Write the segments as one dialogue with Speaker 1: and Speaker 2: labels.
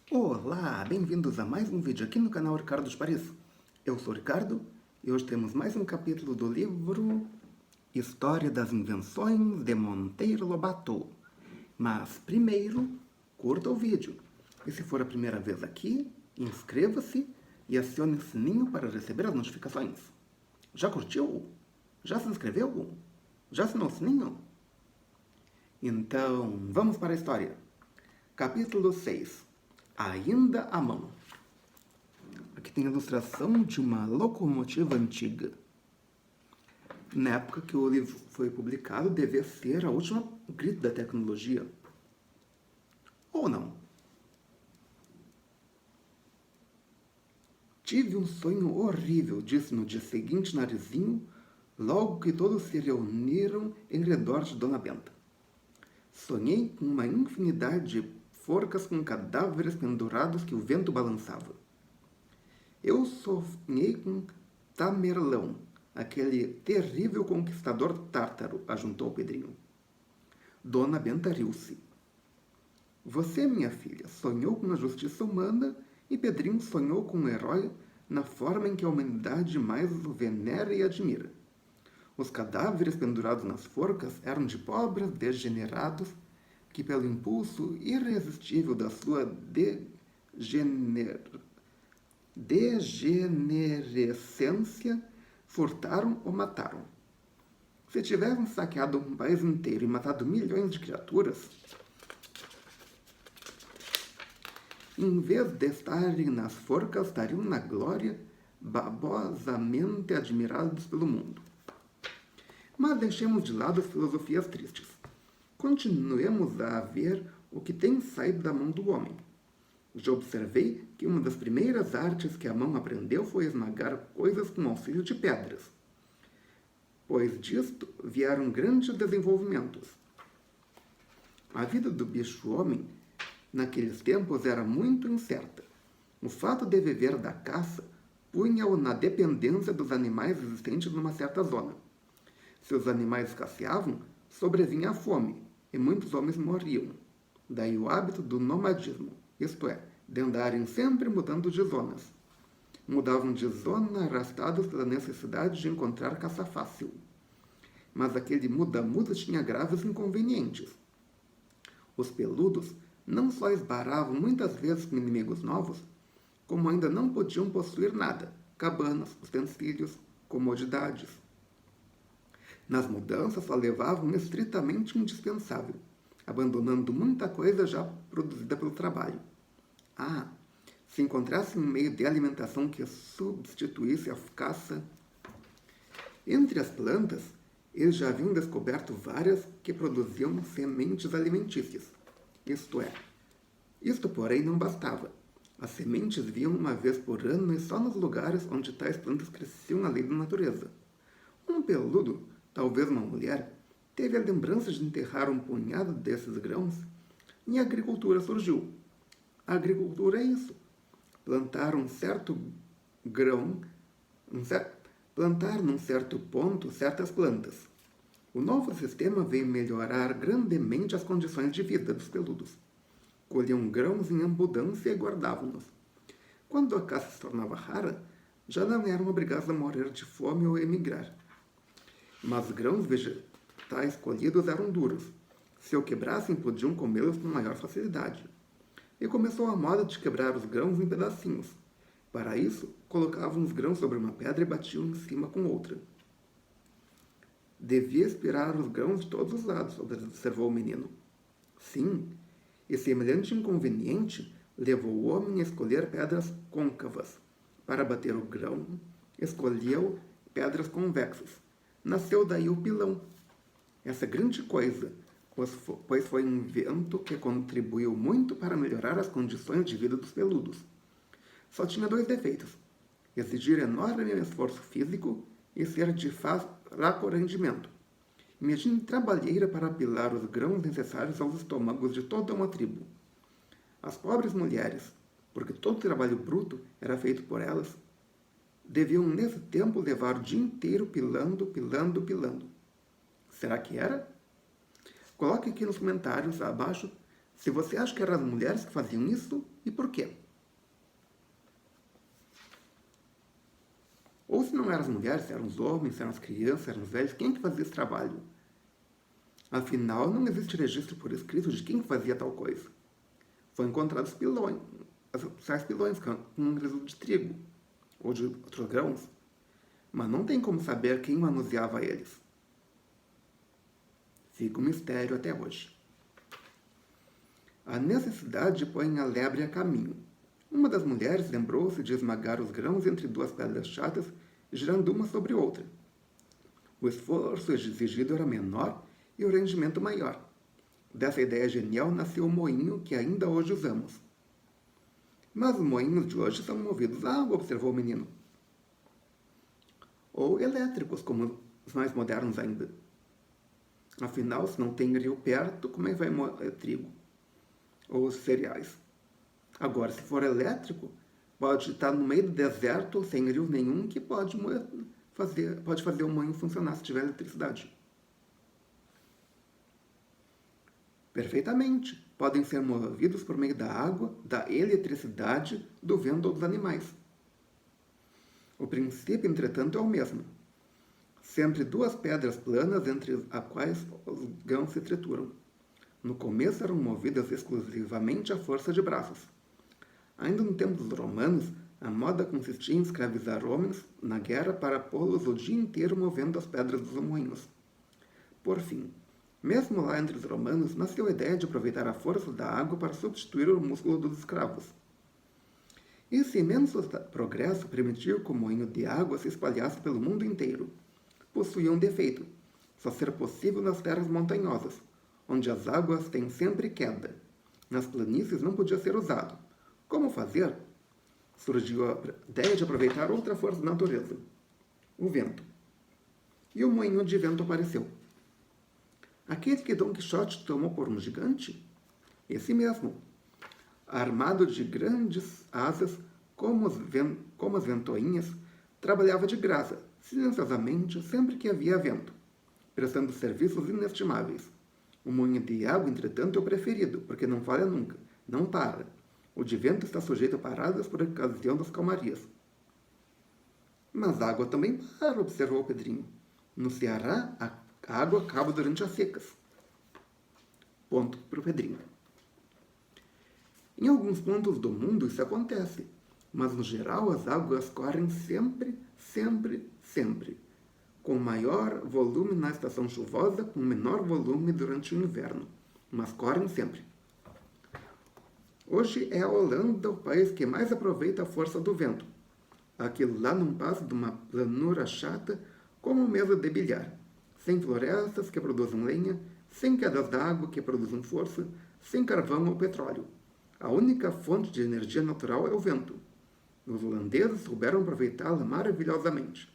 Speaker 1: Olá, bem-vindos a mais um vídeo aqui no canal Ricardo Paris. Eu sou o Ricardo e hoje temos mais um capítulo do livro História das Invenções de Monteiro Lobato. Mas primeiro, curta o vídeo. E se for a primeira vez aqui, inscreva-se e acione o sininho para receber as notificações. Já curtiu? Já se inscreveu? Já assinou o sininho? Então, vamos para a história. Capítulo 6. Ainda à mão. Aqui tem a ilustração de uma locomotiva antiga. Na época que o livro foi publicado, devia ser a última grito da tecnologia. Ou não? Tive um sonho horrível, disse no dia seguinte Narizinho, logo que todos se reuniram em redor de Dona Benta. Sonhei com uma infinidade de forcas com cadáveres pendurados que o vento balançava. Eu sonhei com Tamerlão, aquele terrível conquistador tártaro, ajuntou Pedrinho. Dona Benta riu-se. Você, minha filha, sonhou com a justiça humana e Pedrinho sonhou com um herói na forma em que a humanidade mais o venera e admira. Os cadáveres pendurados nas forcas eram de pobres degenerados que, pelo impulso irresistível da sua degenerescência, furtaram ou mataram. Se tivessem saqueado um país inteiro e matado milhões de criaturas, em vez de estarem nas forcas, estariam na glória, babosamente admirados pelo mundo. Mas deixemos de lado as filosofias tristes. Continuemos a ver o que tem saído da mão do homem. Já observei que uma das primeiras artes que a mão aprendeu foi esmagar coisas com auxílio de pedras. Pois disto vieram grandes desenvolvimentos. A vida do bicho-homem naqueles tempos era muito incerta. O fato de viver da caça punha-o na dependência dos animais existentes numa certa zona. Se os animais escasseavam, sobrevinha a fome, e muitos homens morriam. Daí o hábito do nomadismo, isto é, de andarem sempre mudando de zonas. Mudavam de zona arrastados pela necessidade de encontrar caça fácil. Mas aquele muda-muda tinha graves inconvenientes. Os peludos não só esbaravam muitas vezes com inimigos novos, como ainda não podiam possuir nada, cabanas, utensílios, comodidades. Nas mudanças só levavam estritamente o indispensável, abandonando muita coisa já produzida pelo trabalho. Se encontrasse um meio de alimentação que substituísse a caça. Entre as plantas, eles já haviam descoberto várias que produziam sementes alimentícias. Isto, porém, não bastava. As sementes vinham uma vez por ano e só nos lugares onde tais plantas cresciam à lei da natureza. Um peludo, talvez uma mulher, teve a lembrança de enterrar um punhado desses grãos e a agricultura surgiu. A agricultura é isso. Plantar um certo grão, plantar num certo ponto certas plantas. O novo sistema veio melhorar grandemente as condições de vida dos peludos. Colhiam grãos em abundância e guardavam-nos. Quando a caça se tornava rara, já não eram obrigados a morrer de fome ou emigrar. Mas grãos vegetais colhidos eram duros. Se o quebrassem, podiam comê-los com maior facilidade. E começou a moda de quebrar os grãos em pedacinhos. Para isso, colocavam os grãos sobre uma pedra e batiam em cima com outra. Devia espirar os grãos de todos os lados, observou o menino. Sim, e semelhante inconveniente levou o homem a escolher pedras côncavas. Para bater o grão, escolheu pedras convexas. Nasceu daí o pilão. Essa grande coisa, pois foi um invento que contribuiu muito para melhorar as condições de vida dos peludos. Só tinha dois defeitos: exigir enorme esforço físico e ser de fraco rendimento. Imagine trabalheira para apilar os grãos necessários aos estômagos de toda uma tribo. As pobres mulheres, porque todo o trabalho bruto era feito por elas, deviam nesse tempo levar o dia inteiro pilando. Será que era? Coloque aqui nos comentários abaixo se você acha que eram as mulheres que faziam isso E por quê? Ou se não eram as mulheres, eram os homens, eram as crianças, eram os velhos, quem que fazia esse trabalho? Afinal, não existe registro por escrito de quem fazia tal coisa. Foram encontrados pilões, tais pilões com um resíduo de trigo ou de outros grãos, mas não tem como saber quem manuseava eles. Fica um mistério até hoje. A necessidade põe a lebre a caminho. Uma das mulheres lembrou-se de esmagar os grãos entre duas pedras chatas, girando uma sobre outra. O esforço exigido era menor e o rendimento maior. Dessa ideia genial nasceu o moinho que ainda hoje usamos. Mas os moinhos de hoje são movidos a água, observou o menino. Ou elétricos, como os mais modernos ainda. Afinal, se não tem rio perto, como é que vai moer trigo? Ou cereais? Agora, se for elétrico, pode estar no meio do deserto, sem rio nenhum, que pode fazer o moinho funcionar se tiver eletricidade. Perfeitamente. Podem ser movidos por meio da água, da eletricidade, do vento ou dos animais. O princípio, entretanto, é o mesmo. Sempre duas pedras planas entre as quais os grãos se trituram. No começo eram movidas exclusivamente à força de braços. Ainda no tempo dos romanos, a moda consistia em escravizar homens na guerra para pô-los o dia inteiro movendo as pedras dos moinhos. Por fim, mesmo lá entre os romanos, nasceu a ideia de aproveitar a força da água para substituir o músculo dos escravos. Esse imenso progresso permitiu que o moinho de água se espalhasse pelo mundo inteiro. Possuía um defeito: só ser possível nas terras montanhosas, onde as águas têm sempre queda. Nas planícies não podia ser usado. Como fazer? Surgiu a ideia de aproveitar outra força da natureza: o vento. E o moinho de vento apareceu. Aquele que Dom Quixote tomou por um gigante? Esse mesmo. Armado de grandes asas, como as ventoinhas, trabalhava de graça, silenciosamente, sempre que havia vento, prestando serviços inestimáveis. O moinho de água, entretanto, é o preferido, porque não falha nunca, não para. O de vento está sujeito a paradas por ocasião das calmarias. Mas a água também para, observou Pedrinho. No Ceará, a água acaba durante as secas. Ponto para o Pedrinho. Em alguns pontos do mundo isso acontece, mas no geral as águas correm sempre, sempre, sempre, com maior volume na estação chuvosa, com menor volume durante o inverno, mas correm sempre. Hoje é a Holanda o país que mais aproveita a força do vento. Aquilo lá não passa de uma planura chata como mesa de bilhar, sem florestas que produzem lenha, sem quedas d'água que produzem força, sem carvão ou petróleo. A única fonte de energia natural é o vento. Os holandeses souberam aproveitá-la maravilhosamente.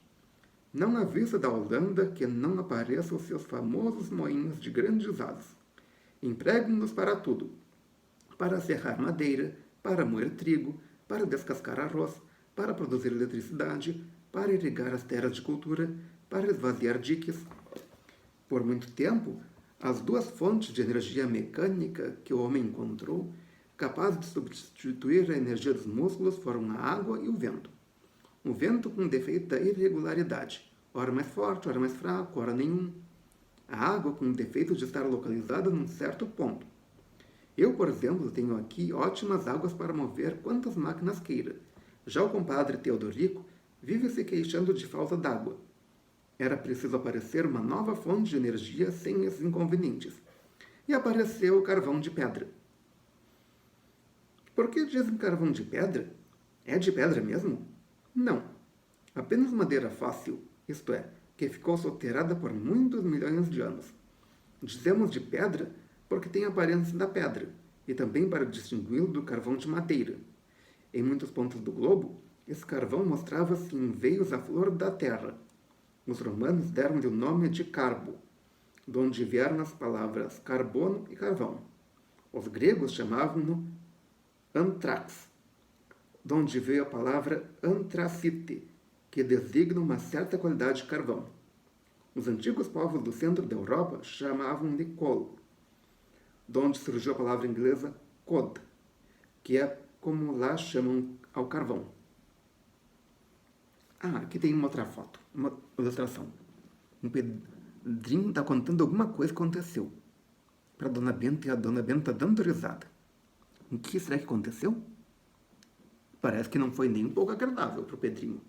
Speaker 1: Não há vista da Holanda que não apareçam os seus famosos moinhos de grandes asas. Empregam-nos para tudo: para serrar madeira, para moer trigo, para descascar arroz, para produzir eletricidade, para irrigar as terras de cultura, para esvaziar diques. Por muito tempo, as duas fontes de energia mecânica que o homem encontrou, capazes de substituir a energia dos músculos, foram a água e o vento. O vento com defeito da irregularidade, ora mais forte, ora mais fraco, ora nenhum. A água com defeito de estar localizada num certo ponto. Eu, por exemplo, tenho aqui ótimas águas para mover quantas máquinas queira. Já o compadre Teodorico vive se queixando de falta d'água. Era preciso aparecer uma nova fonte de energia sem esses inconvenientes. E apareceu o carvão de pedra. Por que dizem carvão de pedra? É de pedra mesmo? Não. Apenas madeira fóssil, isto é, que ficou soterrada por muitos milhões de anos. Dizemos de pedra porque tem a aparência da pedra, e também para distingui-lo do carvão de madeira. Em muitos pontos do globo, esse carvão mostrava-se em veios à flor da terra. Os romanos deram-lhe o nome de carbo, de onde vieram as palavras carbono e carvão. Os gregos chamavam-no anthrax, de onde veio a palavra anthracite, que designa uma certa qualidade de carvão. Os antigos povos do centro da Europa chamavam-lhe coal, de onde surgiu a palavra inglesa cod, que é como lá chamam ao carvão. Aqui tem uma outra foto, uma ilustração. Um Pedrinho está contando alguma coisa que aconteceu para Dona Benta, e a Dona Benta está dando risada. O que será que aconteceu? Parece que não foi nem um pouco agradável para o Pedrinho.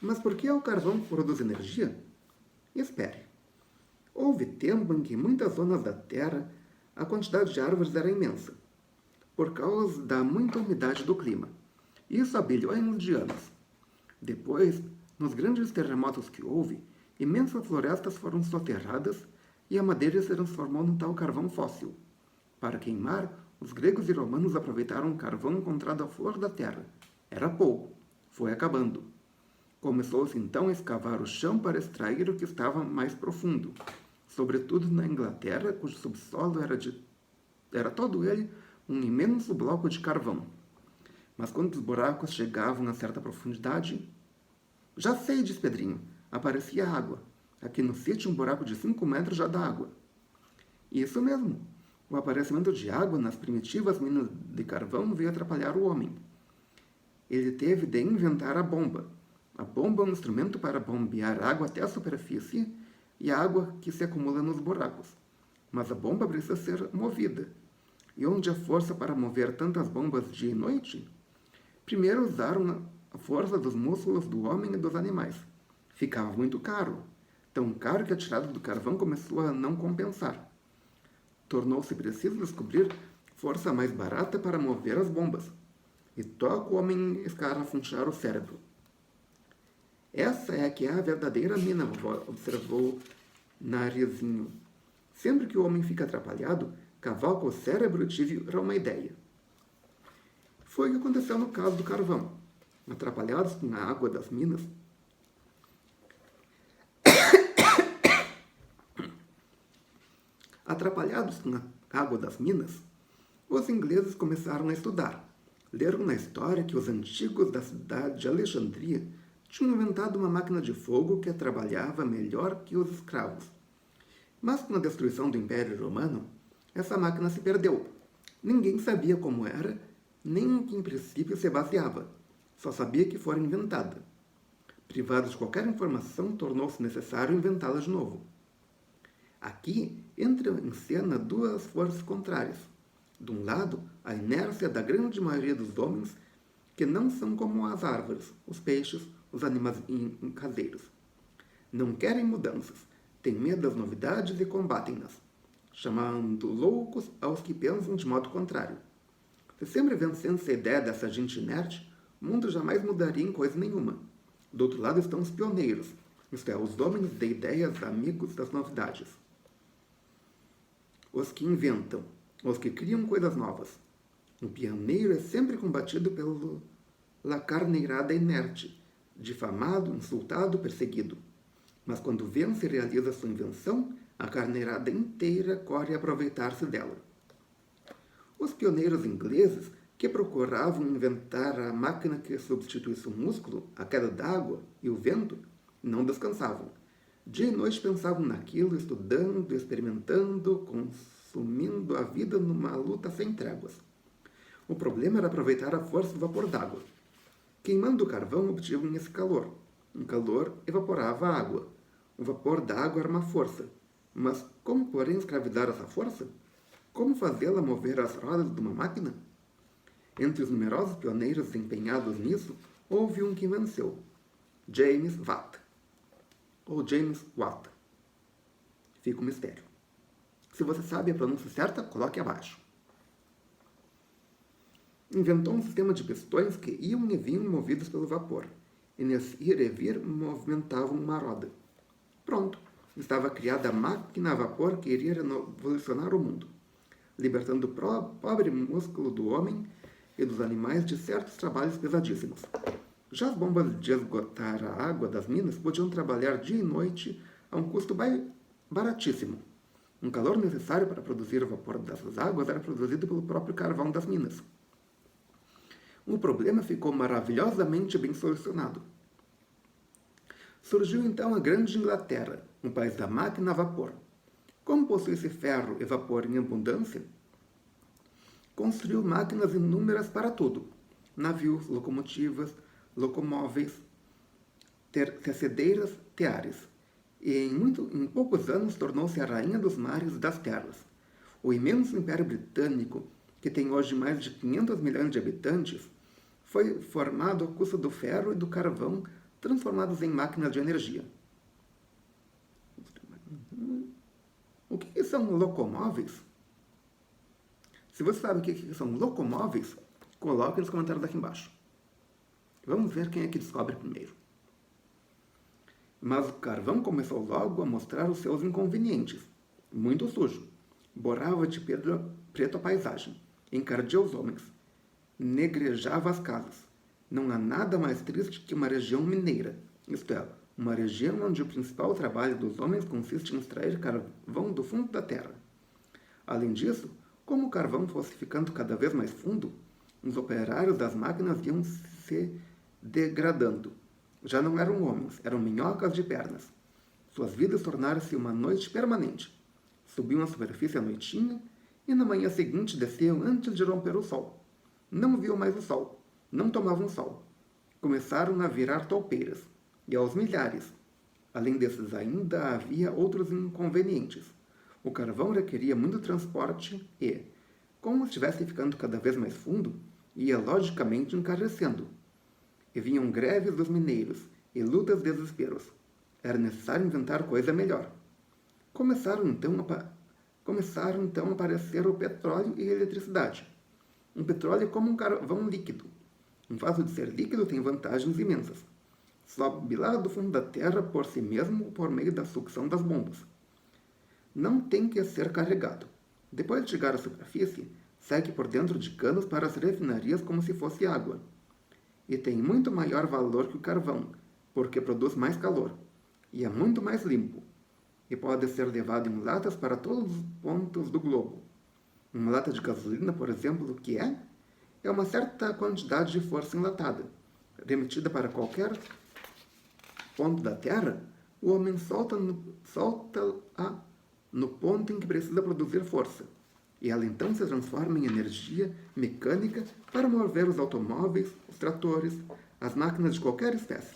Speaker 1: Mas por que o carvão produz energia? Espere. Houve tempo em que em muitas zonas da Terra a quantidade de árvores era imensa, por causa da muita umidade do clima. Isso há bilhões de anos. Depois, nos grandes terremotos que houve, imensas florestas foram soterradas e a madeira se transformou num tal carvão fóssil. Para queimar, os gregos e romanos aproveitaram o carvão encontrado à flor da terra. Era pouco, foi acabando. Começou-se então a escavar o chão para extrair o que estava mais profundo, sobretudo na Inglaterra, cujo subsolo era todo ele um imenso bloco de carvão. Mas quando os buracos chegavam a certa profundidade... Já sei, diz Pedrinho, aparecia água. Aqui no sítio um buraco de 5 metros já dá água. Isso mesmo. O aparecimento de água nas primitivas minas de carvão veio atrapalhar o homem. Ele teve de inventar a bomba. A bomba é um instrumento para bombear água até a superfície e a água que se acumula nos buracos. Mas a bomba precisa ser movida. E onde há força para mover tantas bombas dia e noite? Primeiro usaram a força dos músculos do homem e dos animais. Ficava muito caro. Tão caro que a tirada do carvão começou a não compensar. Tornou-se preciso descobrir força mais barata para mover as bombas. E toca o homem escarafunchar o cérebro. Essa é que é a verdadeira mina, vovó, observou Narizinho. Sempre que o homem fica atrapalhado, cavalca o cérebro e tive uma ideia. Foi o que aconteceu no caso do carvão. Atrapalhados com a água das minas, os ingleses começaram a estudar. Leram na história que os antigos da cidade de Alexandria tinham inventado uma máquina de fogo que trabalhava melhor que os escravos. Mas com a destruição do Império Romano, essa máquina se perdeu. Ninguém sabia como era, nem em que em princípio se baseava. Só sabia que fora inventada. Privados de qualquer informação, tornou-se necessário inventá-la de novo. Aqui entram em cena duas forças contrárias. De um lado, a inércia da grande maioria dos homens, que não são como as árvores, os peixes, os animais caseiros. Não querem mudanças, têm medo das novidades e combatem-nas, chamando loucos aos que pensam de modo contrário. Se sempre vencendo-se a ideia dessa gente inerte, o mundo jamais mudaria em coisa nenhuma. Do outro lado estão os pioneiros, isto é, os homens de ideias amigos das novidades. Os que inventam, os que criam coisas novas. O pioneiro é sempre combatido pela carneirada inerte, difamado, insultado, perseguido. Mas quando vence e realiza sua invenção, a carneirada inteira corre a aproveitar-se dela. Os pioneiros ingleses, que procuravam inventar a máquina que substituísse o músculo, a queda d'água e o vento, não descansavam. Dia e noite pensavam naquilo, estudando, experimentando, consumindo a vida numa luta sem tréguas. O problema era aproveitar a força do vapor d'água. Queimando o carvão, obtinham esse calor. Um calor evaporava a água. O vapor da água era uma força. Mas como, porém, escravizar essa força? Como fazê-la mover as rodas de uma máquina? Entre os numerosos pioneiros empenhados nisso, houve um que venceu. James Watt. Ou James Watt. Fica um mistério. Se você sabe a pronúncia certa, coloque abaixo. Inventou um sistema de pistões que iam e vinham movidos pelo vapor, e nesse ir e vir movimentavam uma roda. Pronto, estava criada a máquina a vapor que iria revolucionar o mundo, libertando o pobre músculo do homem e dos animais de certos trabalhos pesadíssimos. Já as bombas de esgotar a água das minas podiam trabalhar dia e noite a um custo baratíssimo. Um calor necessário para produzir o vapor dessas águas era produzido pelo próprio carvão das minas. O problema ficou maravilhosamente bem solucionado. Surgiu então a Grande Inglaterra, um país da máquina a vapor. Como possuía-se ferro e vapor em abundância, construiu máquinas inúmeras para tudo: navios, locomotivas, locomóveis, tecedeiras, teares. E em poucos anos tornou-se a rainha dos mares e das terras. O imenso Império Britânico, que tem hoje mais de 500 milhões de habitantes, foi formado à custa do ferro e do carvão transformados em máquinas de energia. O que são locomóveis? Se você sabe o que são locomóveis, coloque nos comentários aqui embaixo. Vamos ver quem é que descobre primeiro. Mas o carvão começou logo a mostrar os seus inconvenientes. Muito sujo. Borrava de preto a paisagem. Encardia os homens. Negrejava as casas. Não há nada mais triste que uma região mineira, isto é, uma região onde o principal trabalho dos homens consiste em extrair carvão do fundo da terra. Além disso, como o carvão fosse ficando cada vez mais fundo, os operários das máquinas iam se degradando. Já não eram homens, eram minhocas de pernas. Suas vidas tornaram-se uma noite permanente. Subiam à superfície à noitinha e na manhã seguinte desciam antes de romper o sol. Não viam mais o sol, não tomavam sol. Começaram a virar toupeiras, e aos milhares. Além desses ainda havia outros inconvenientes. O carvão requeria muito transporte e, como estivesse ficando cada vez mais fundo, ia logicamente encarecendo. E vinham greves dos mineiros e lutas e desesperos. Era necessário inventar coisa melhor. Começaram então a aparecer o petróleo e a eletricidade. Um petróleo é como um carvão líquido. Em fato de ser líquido, tem vantagens imensas. Sobe lá do fundo da terra por si mesmo por meio da sucção das bombas. Não tem que ser carregado. Depois de chegar à superfície, segue por dentro de canos para as refinarias como se fosse água. E tem muito maior valor que o carvão, porque produz mais calor, e é muito mais limpo, e pode ser levado em latas para todos os pontos do globo. Uma lata de gasolina, por exemplo, o que é? É uma certa quantidade de força enlatada, remetida para qualquer ponto da Terra. O homem solta-a no ponto em que precisa produzir força, e ela então se transforma em energia mecânica para mover os automóveis, os tratores, as máquinas de qualquer espécie.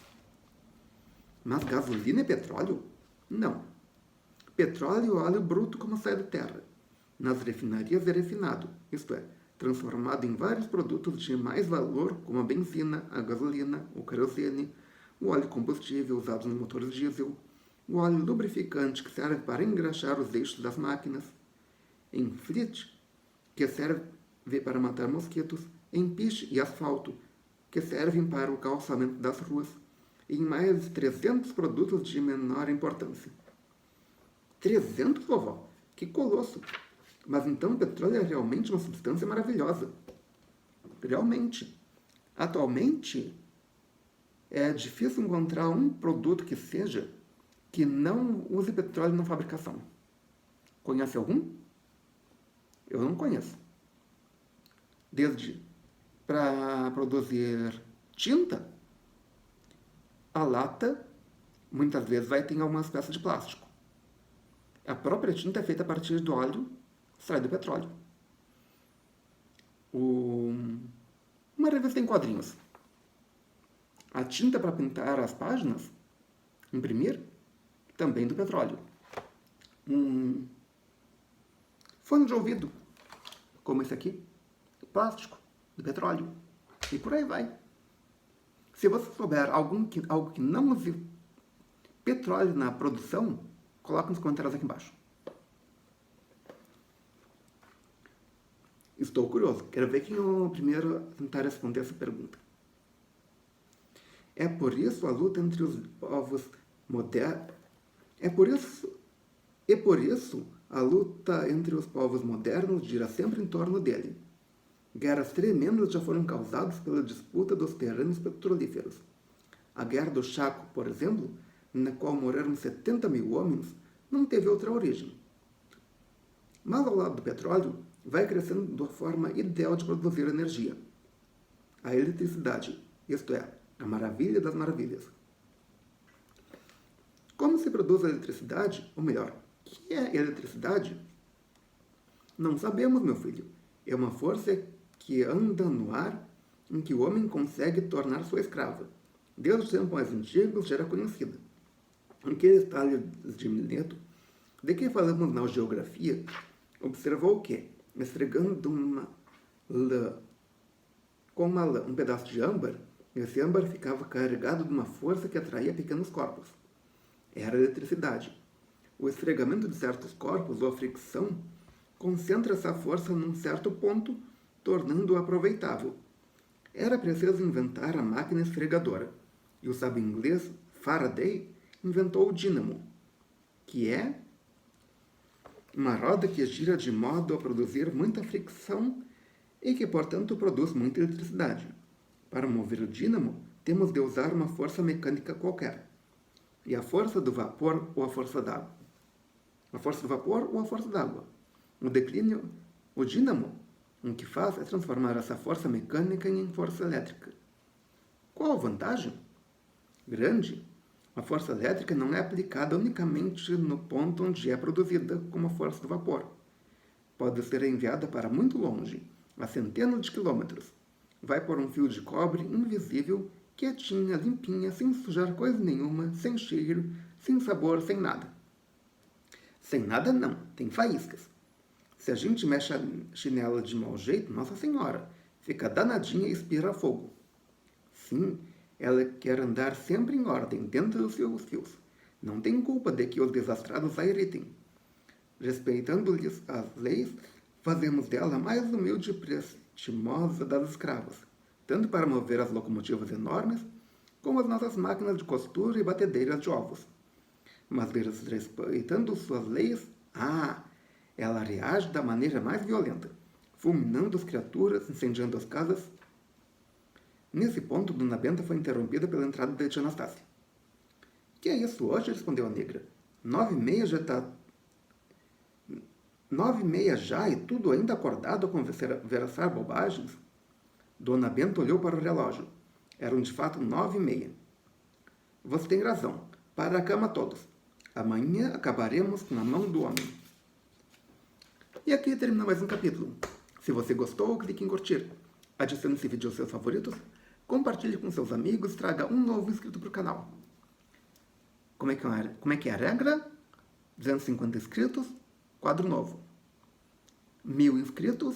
Speaker 1: Mas gasolina é petróleo? Não. Petróleo é óleo bruto como sai da terra. Nas refinarias é refinado, isto é, transformado em vários produtos de mais valor, como a benzina, a gasolina, o querosene, o óleo combustível usado nos motores diesel, o óleo lubrificante que serve para engraxar os eixos das máquinas, em flit, que serve para matar mosquitos, em piche e asfalto, que servem para o calçamento das ruas, e em mais de 300 produtos de menor importância. 300, vovó? Que colosso! Mas então o petróleo é realmente uma substância maravilhosa. Realmente. Atualmente, é difícil encontrar um produto que não use petróleo na fabricação. Conhece algum? Eu não conheço. Desde para produzir tinta, a lata muitas vezes vai ter algumas peças de plástico. A própria tinta é feita a partir do óleo extraído do petróleo. Uma revista em quadrinhos. A tinta para pintar as páginas, imprimir, também do petróleo. Fone de ouvido, como esse aqui, plástico, de petróleo. E por aí vai. Se você souber algo que não use petróleo na produção, coloque nos comentários aqui embaixo. Estou curioso. Quero ver quem é o primeiro a tentar responder essa pergunta. É por isso a luta entre os povos modernos. É por isso a luta entre os povos modernos gira sempre em torno dele. Guerras tremendas já foram causadas pela disputa dos terrenos petrolíferos. A Guerra do Chaco, por exemplo, na qual morreram 70 mil homens, não teve outra origem. Mas ao lado do petróleo, vai crescendo da forma ideal de produzir energia. A eletricidade, isto é, a maravilha das maravilhas. Como se produz a eletricidade? Ou melhor, o que é eletricidade? Não sabemos, meu filho. É uma força que anda no ar, em que o homem consegue tornar sua escrava. Desde os tempos mais antigos já era conhecida. Aquele Tales de Mileto, de que falamos na geografia, observou que, esfregando com uma lã um pedaço de âmbar, esse âmbar ficava carregado de uma força que atraía pequenos corpos. Era a eletricidade. O esfregamento de certos corpos ou a fricção concentra essa força num certo ponto, tornando-o aproveitável. Era preciso inventar a máquina esfregadora, e o sábio inglês Faraday inventou o dínamo, que é uma roda que gira de modo a produzir muita fricção e que, portanto, produz muita eletricidade. Para mover o dínamo, temos de usar uma força mecânica qualquer. E a força do vapor ou a força d'água? A força do vapor ou a força d'água? O declínio, o dínamo, o que faz é transformar essa força mecânica em força elétrica. Qual a vantagem? Grande. A força elétrica não é aplicada unicamente no ponto onde é produzida, como a força do vapor. Pode ser enviada para muito longe, a centenas de quilômetros. Vai por um fio de cobre invisível, quietinha, limpinha, sem sujar coisa nenhuma, sem cheiro, sem sabor, sem nada. Sem nada não, tem faíscas. Se a gente mexe a chinela de mau jeito, Nossa Senhora, fica danadinha e espira fogo. Sim, ela quer andar sempre em ordem, dentro dos seus fios. Não tem culpa de que os desastrados a irritem. Respeitando-lhes as leis, fazemos dela a mais humilde e prestimosa das escravas, tanto para mover as locomotivas enormes, como as nossas máquinas de costura e batedeiras de ovos. Mas respeitando suas leis, ela reage da maneira mais violenta, fulminando as criaturas, incendiando as casas. Nesse ponto, Dona Benta foi interrompida pela entrada de tia Anastácia. Que é isso hoje? Respondeu a negra. 9h30 já está... 9h30 já e tudo ainda acordado a conversar bobagens? Dona Benta olhou para o relógio. Eram de fato 9h30. Você tem razão. Para a cama todos. Amanhã acabaremos com a mão do homem. E aqui termina mais um capítulo. Se você gostou, clique em curtir. Adicione esse vídeo aos seus favoritos. Compartilhe com seus amigos. Traga um novo inscrito para o canal. Como é que é a regra? 250 inscritos, quadro novo. 1000 inscritos,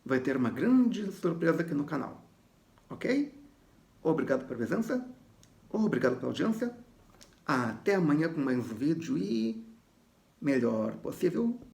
Speaker 1: vai ter uma grande surpresa aqui no canal. Ok? Obrigado pela presença. Obrigado pela audiência. Até amanhã com mais um vídeo e... melhor possível.